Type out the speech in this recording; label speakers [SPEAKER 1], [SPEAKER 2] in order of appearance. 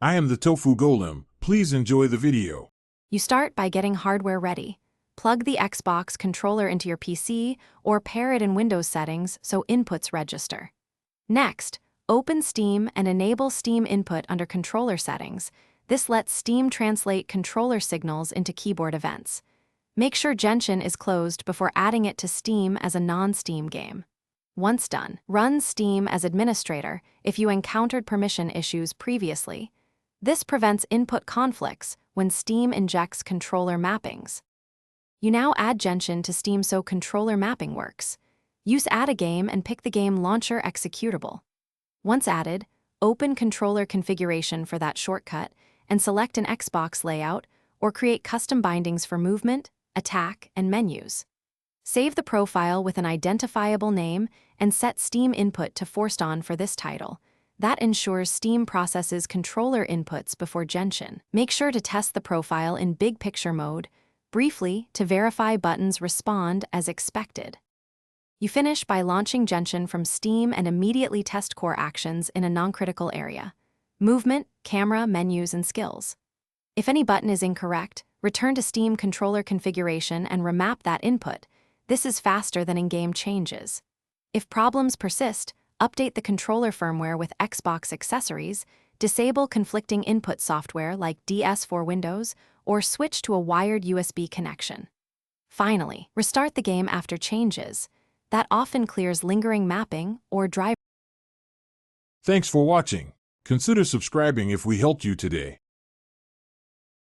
[SPEAKER 1] I am the Tofu Golem. Please enjoy the video.
[SPEAKER 2] You start by getting hardware ready. Plug the Xbox controller into your PC or pair it in Windows settings so inputs register. Next, open Steam and enable Steam input under controller settings. This lets Steam translate controller signals into keyboard events. Make sure Genshin is closed before adding it to Steam as a non-Steam game. Once done, run Steam as administrator if you encountered permission issues previously. This prevents input conflicts when Steam injects controller mappings. You now add Genshin to Steam so controller mapping works. Use Add a Game and pick the game launcher executable. Once added, open controller configuration for that shortcut and select an Xbox layout or create custom bindings for movement, attack, and menus. Save the profile with an identifiable name and set Steam input to forced on for this title. That ensures Steam processes controller inputs before Genshin. Make sure to test the profile in big picture mode, briefly, to verify buttons respond as expected. You finish by launching Genshin from Steam and immediately test core actions in a non-critical area: movement, camera, menus, and skills. If any button is incorrect, return to Steam controller configuration and remap that input. This is faster than in-game changes. If problems persist, update the controller firmware with Xbox accessories, disable conflicting input software like DS for Windows, or switch to a wired USB connection. Finally, restart the game after changes. That often clears lingering mapping or driver.
[SPEAKER 1] Thanks for watching. Consider subscribing if we helped you today.